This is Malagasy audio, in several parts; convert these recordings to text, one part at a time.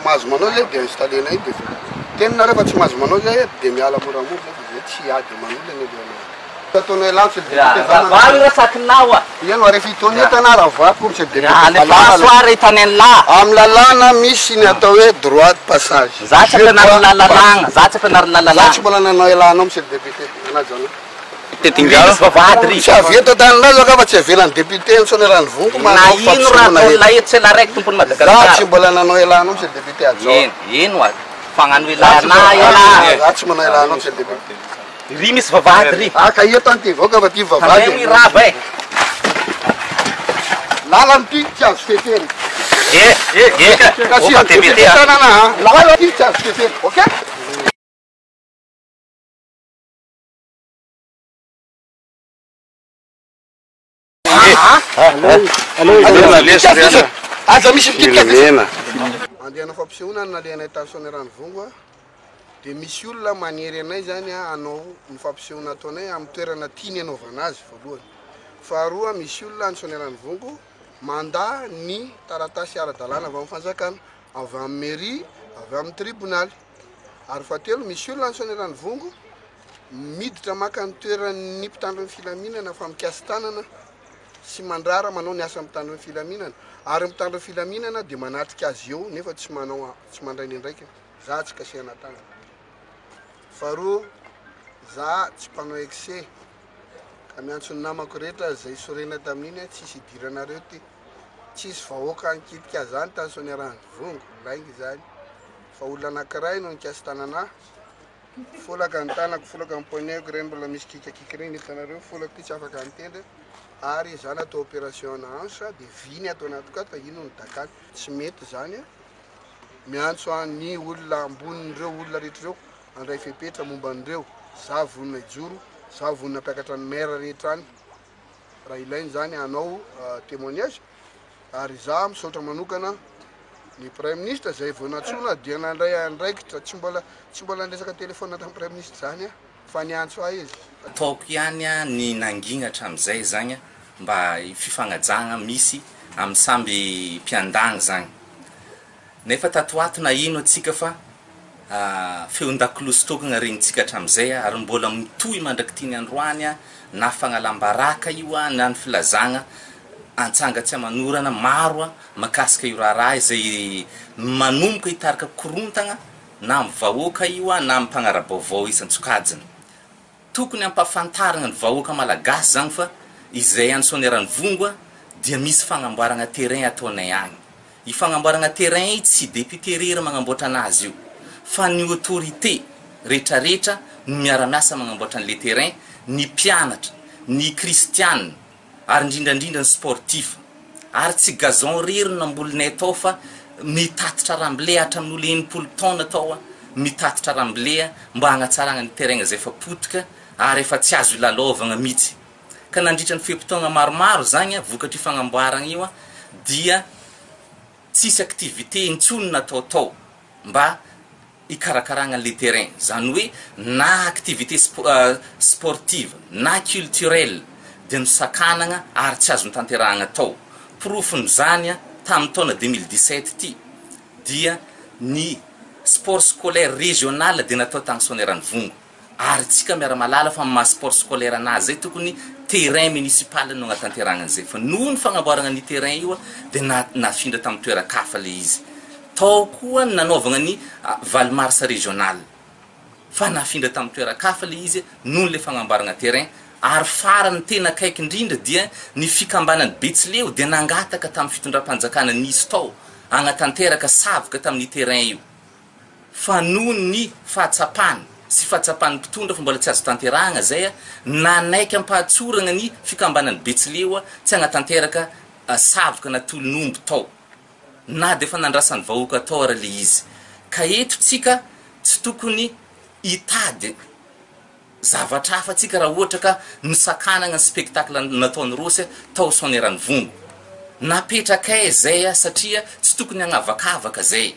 mahazo manao zay dia installé nay dia tena rehefa tsy mahazo manao zay dia miala moramora zay tsy ady manolo ny ataonao elantsy vavy sakinao iano rehefa itony etana raha vaky tsy dia soare tanenla amin'ny lalàna misy ny atao hoe droit de passage za tsy ampianarina lalàna za tsy ampianarina lalàna tsy mbola nanao elanao monsieur le député anajana vavady tsy aveto taninazy ka fa tsy avelan'ny député ny Soanierana Ivongo na ino raha la etsy la raiky tompony Madagasikara tsy mbola nanao elanao monsieur le député ajo ino fagnano elana ela za tsy manao elanao monsieur le député ry misy vavady ry aka io tany ty vaoka fa ty vavady rava e lalany ty tsy azo fetery kasi député tanàna lalany ty tsy azo fetery ok aza misy pitikana andeha fampisehoana nalehanay tany Soanierana Ivongo dia misy olona manery anay zany anao ny fampisehoana ataonay amin'ny toerana tiany anaovana azy voalohany faharoa misy olona ny Soanierana Ivongo manda ny taratasy ara-dalàna avy amin'ny fanjakana avy amin'ny mairie avy amin'ny tribunal ary fahatelo misy olona ny Soanierana Ivongo miditra maka ny toeran'ny mpitandron'ny filaminana fa mikasihan-tanana sy mandrara manao ny asa mpitandron'ny filaminana ary mpitandron'ny filaminana dia manatrika azy eo nefa tsy manao tsy mandray ny ndraiky za tsy kasihan-tanana faharoa za tsy mpanao excès ka miantso ny namako rehetra zay sorena tamin'iny tsisy idiranareo ty tsisy vahoaka ankitika zany tany Soanierana Ivongo raingy zany fa olona anankiray no nikasihan-tanana folaka ny tanako folaka ny poigneko reny mbola misy kikakika reny hitanareo folaka ty tsy afaka nitendry ary zany atao opération na hansa dia viny atao anaty katy fa ino ny dakany tsy mety zany miantso ny olona ambonin'ireo olona rehetrareo andray fepetra momba an'ireo za vonona ijoro za vonona mpiakatra ny maire rehetra any raha ilainy zany hanao témoignage ary za misaotra manokana ny premier ministre zay vonatsona dia nandray andraikitra tsy mbola andresaka telefona tamin'ny premier ministre zany fa niantso ahy izy ataoko ihany ny nanginatra amin'izay zany mba fifagnajagna misy amin'ny samby mpiandagna zany nefa tatoato na ino atsika fa feon-dakolosy tokana regnitsika hatramin'izay ary mbola mitohy mandraky tiany androany na fagnalambaraka io na ny filazagna antsanga tsy amanorana maro makasika io raharaha izay manomboka hitarika korontagna na amin'ny vahoaka io na amin'ny mpagnara-baovao isan-tsokajiny tokony ampahafantarana ny vahoaka malagasy zany fa izay any Soanierana Ivongo dia misy fagnamboarana terrain ataonay agny i fagnamboarana terrain tsy député rery magnamboatra anazy io fa ny autorité rehetrarehetra no miara-miasa magnamboatra an'le terrain ny mpianatra ny kristianina ary indrindrandrindra ny sportif ary tsy gazon rery no nambolinay atao fa mitatitra ramblea hatramin'olo 90 taona atao mitatitra ramblea mba hagnatsaragna ny terrain zay efa potika ary efa tsy azo ilalovagna mihitsy ka nandritra ny fepotona maromaro zany vokatry fagnamboarana io dia tsisy activité intsony nataotao mba ikarakaragna le terrain zany hoe na activité sportive na culturelle dia nosakanagna ary tsy azo nitanterahagna tao profony zany tamin'ny taona 2017 ty dia ny sport scolaire régional dia natao tany Soanierana Ivongo ary tsika miara-malala fa ma sport scolaire anazy zay tokony terrain municipal no agnatanterahagna an'izay fa noho ny fagnamboaragna ny terrain io dia nafindra tamin'ny toera-kafa le izy tao koa nanaovagna ny valmarsa régional fa nafindra tamin'ny toera-kafa le izy noho le fagnamboaragna terrain ary farany tena akaiky indrindra dia ny fikambanany Betsileo dia nangataka tamin'ny fitondram-panjakana Nisy tao agnatanteraka savoka tamin'ny terrain io fa noho ny fahatsapany sy fahatsapany mpitondra fa mbola tsy azo tanterahagna zay nanaiky ampahatsoragna ny fikambanany Betsileo tsy agnatanteraka savoka na tolonombo tao na dia efa nandrasany vahoaka tao ara le izy ka eto tsika tsy tokony hitady zavatra hafa tsika raha ohatra ka nisakanagna ny spectacle nataon'ny Rossy tao Soanierana Ivongo napetrakay zay satria tsy tokony hagnavakavaka zay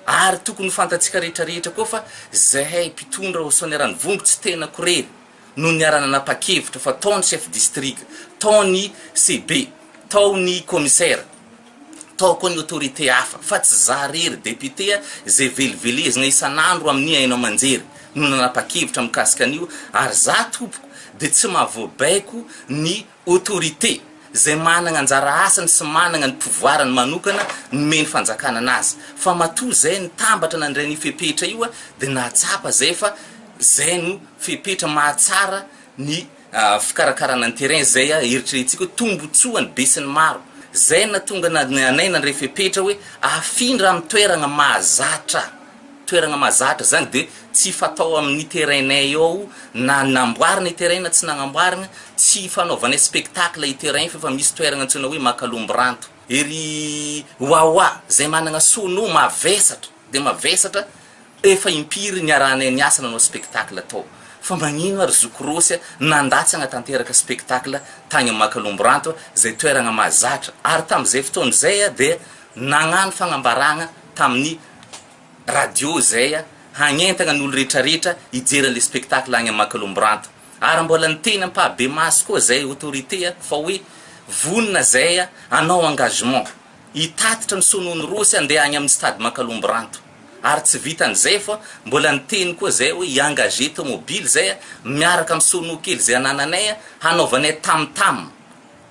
ary tokony fantatsika rehetrarehetra koa fa zahay mpitondra ho Soanierana Ivongo tsy tena korery no niarana napakevitra fa tao ny chef district tao ny CB tao ny commissaire tao koa ny autorité hafa fa tsy za rery député zay velivelezina isan'andro amin'ny hainao manjery no nanapa-kevitra mikasika an'io ary za tompoko de tsy mahavoabaiko ny autorité zay managna anjara asany sy managna ny pouvoirany manokana nomeny fanjakana anazy fa matoa zay ny tambatra nandray ny fepetra io de nahatsapa zay fa zay no fepetra mahatsara ny fikarakarana ny terrain zay eritreretintsika tombotsoany besiny maro zay na tonga nanay nandray fepetra hoe afindra amin'ny toerana mahazatra zany de tsy fatao amin'ny terrainay ao na namboarina terrain na tsy nagnamboarina tsy fanaovana spectacle i terrain fa misy toerana antsona hoe makalomboranto ery wawa zay managna sono mavesatra de mavesatra efa impiry ny arahana ny asa nanao spectacle atao fa magnino ary zoko Rossy nandatsy agnatanteraka spectacle tany makalomboranto zay toerana mahazatra ary tam'izay fotoana zay de nagnano fagnambaragna tamin'ny radio zay hagnentagna n'olo rehetrarehetra hijery le spectacle agny makalomboranto ary mbola niteny ampabe masy koa zay autorité fa hoe vonina zay anao engagement hitatitra ny sonony Rossy andeha agny amin'ny stade makalomboranto ary tsy vitan'izay fa mbola niteny koa zay hoe iengagé tomobile zay miaraka amin'ny sono kely zay anananay hanaovanay tam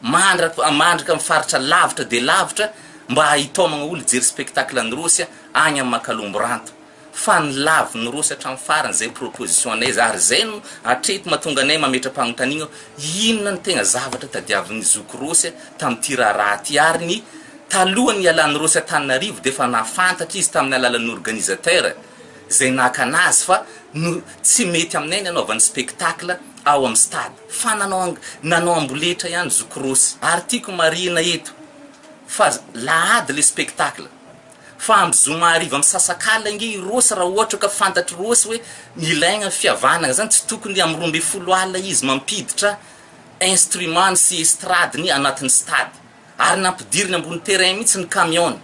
mandraka amin'ny faritra lavitra de lavitra mba hitomagna olo jery spectacle ny Rossy agny amin'ny makalomboranto fa ny lavy ny Rossy hatramin'ny farany zay proposition anay ary zay no atreto mahatonga anay mametra-pagnontanigna inona ny tegna zavatra tadiavin'ny zoko Rossy tamin'ity raharaha ty ary ny talohany ialan'ny Rossy Antananarivo de fa nafantatra izy tamin'ny alalan'ny organisateur zay nakanazy fa tsy mety aminay ny anaovan'ny spectacle ao amin'ny stade fa nanao amboletra ihany zoko Rossy ary tiako marina eto fa lahady le spectacle fa ambizoma ariva amin'ny sasakala ingy Rossy raha ohatra ka fantatry Rossy hoe ilaigna fihavanana zany tsy tokony amin'ny 12 alina izy mampiditra instrument sy estrade ny anatin'ny stade ary nampidiriny ambony terrain mihitsy ny camion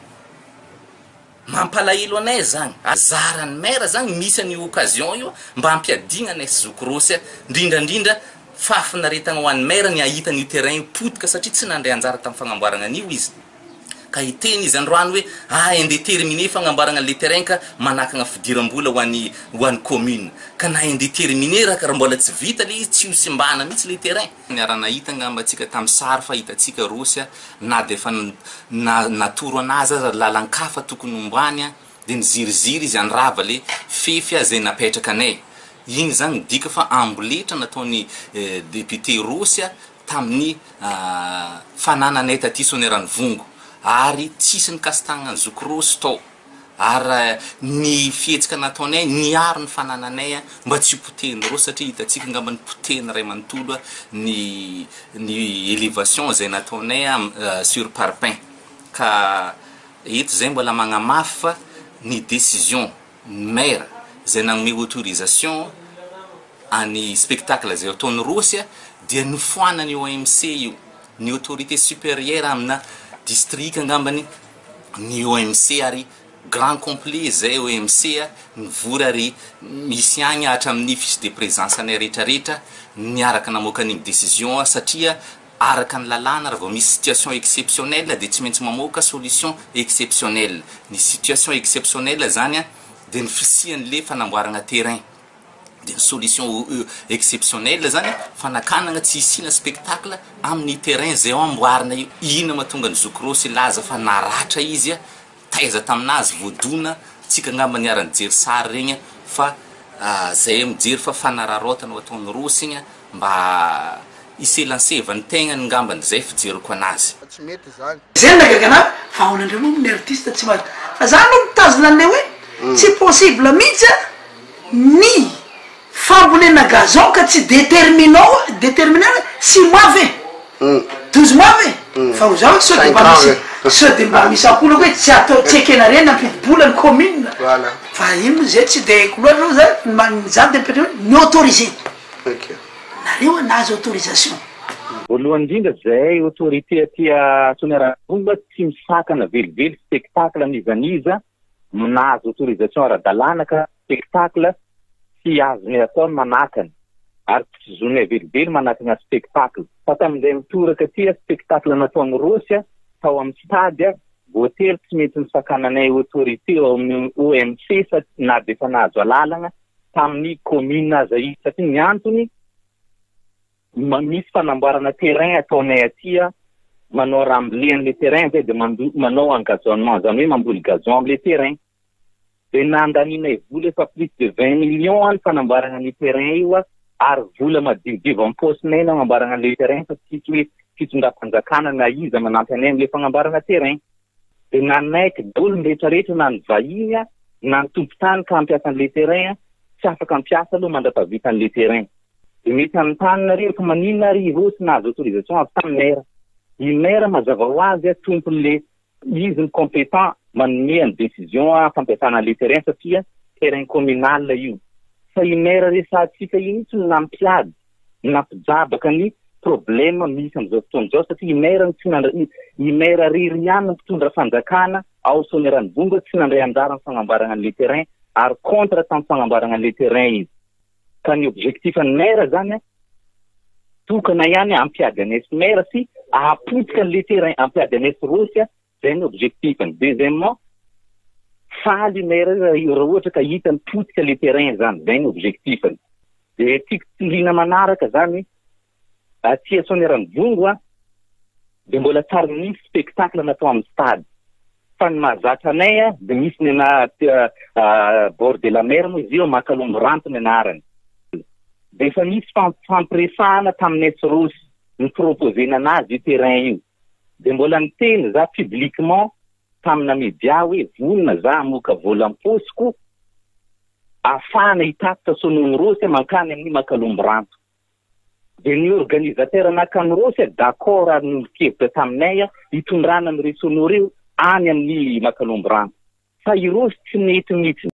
mampalahelo anay zany azarany maire zany misy ny occasion io mba hampiadigna anay zoko Rossy ndrindrandrindra fafinaretagna ho an'ny maire ny ahita ny terrain potika satria tsy nandray anjara tamin'ny fagnamboarana an'io izy ka hiteny izy androany hoe indéterminé fagnamboarana le terrain ka manakagna fidiram-bola ho an'ny commune ka na indéterminé raha mbola tsy vita le izy tsy ho simbana mihitsy le terrain ny arana hitanga mbatsika tamin'ny sary fa hitatsika Rossy na de fa natoro anazy aza lalan-kafa tokony omboany de niziriziry izy andrava le fefy zay napetraka anay igny zany dika fa amboletra nataon'ny député Rossy tamin'ny fanananay taty Soanierana Ivongo ary tsisy ny kastagnany zoko Rossy tao ary ny fihetsika nataonay niaro ny fanananay mba tsy potehiny Rossy satria hitatsika ngamba ny potehiny ray manontolo ny élévation zay nataonay sur parpaing ka eto zay mbola magnamafy fa ny décision maire zay nagnome autorisation any spectacle zay ataon'ny Rossy dia nofoanany OMC io ny autorité supérieure amina district ngambany ny OMC ary grand complet zay OMC nivory ary misy agny hatramin'ny fiche de présence anay rehetrarehetra niaraka namoaka ny décision satria araka ny lalàna raha vao misy situation exceptionnelle de tsy maintsy mamoaka solution exceptionnelle ny situation exceptionnelle zany de ny fisian'le fanamboarana terrain de solution exceptionnelle zany fanakanagna tsy isina spectacle amin'ny terrain zay amboarina io ina mahatonga ny zoko Rossy laza fa naratra izy taiza taminazy voadona tsika ngamba niarany jery sary regny fa zay mijery fa fanararotana ataon'ny Rossy mba iselansevan'ny tegna ny ngambany zay fijeriko anazy tsy mety zany zay nagagana fa onandreo amin'ny artiste tsy maty fa zany mitazona anay hoe tsy possible mihitsy ny fambolena gazon ka tsy déterminant 6 mois ve 12 mois ve fa zao so de mba misy akolo hoe tsy atao tsy ekena reny ampidibola ny commune fa ino zay tsy de loatra zany de période ny autorisé nareo nahazo autorisation voalohany indrindra zay autorité atia Soanierana Ivongo tsy misakana velively spectacle mizaniza nahazo autorisation ara-dalàna ka spectacle tsy azony ataony manakany ary tsy zony velively manakana spectacle fa tamin'izay mitoraka tia spectacle nataon'ny Rossy tao amin'ny stade voatery tsy mety nisakananay autorité ao amin'ny OMC na dia efa nahazo alalana tamin'ny commune azy satria ny antony misy fanamboarana terrain ataonay aty manao ramblian'le terrain zay dia manao engagement zany hoe mamboly gazon amin'le terrain dia nandaninay vola efa plus de 20 millions ny fanamboarana ny terrain io ary vola madivodivo amin'ny paosinay na mamboarana le terrain fa tsisy hoe fitondram-panjakana na iza manampy anay amin'le fanamboarana terrain dia nanaiky daholo ny rehetrarehetra na ny vahiny na ny tompon-tany ka hampiasa an'le terrain tsy afaka hampiasa aloha mandrapavita an'le terrain dia mety amin'ny taninareo fa maninona arivo sy nahazo autorisation avy tamin'ny maire i maire mazava ho azy tompon'le izy ny compétent manome ny décision fampiasana an'le terrain satria terrain communal io fa i maire resatsika iny tsy nampiady nampijabaka ny problème misy amin'izao fotoana izao satria i maire riry ihany mpitondra fanjakana ao Soanierana Ivongo tsy nandray anjara ny fagnamboarana an'le terrain ary contre tamin'ny fagnamboarana an'le terrain izy ka ny objectif ny maire zany tokana ihany ampiady anesy maire sy ahapotika an'le terrain ampiady anesy Rossy zay ny objectifny deuxièmement faly maire raha ohatra ka hita mipotika le terrain zany zay ny objectifny dia tiako tindrina manaraka zany aty Soanierana Ivongo dia mbola tsary misy spectacle natao amin'ny stade fa ny mahazatra anay dia misy ny bord de la mer moa izy io makalombo ranto ny anarany dia efa misy fampiresahana taminay sy Rossy ny proposena anazy io terrain io dia mbola niteny za publiquement tamina média hoe vonona za hamoaka vola am-posiko afahana hitatitra sonony Rossy mankany amin'ny makalombo ranto dia ny organisateur anakany Rossy d'accord ary nolo-kevitra taminay hitondrana amin'ny resonao reo any amin'ny makalombo ranto fa i Rossy tsy mety mihitsy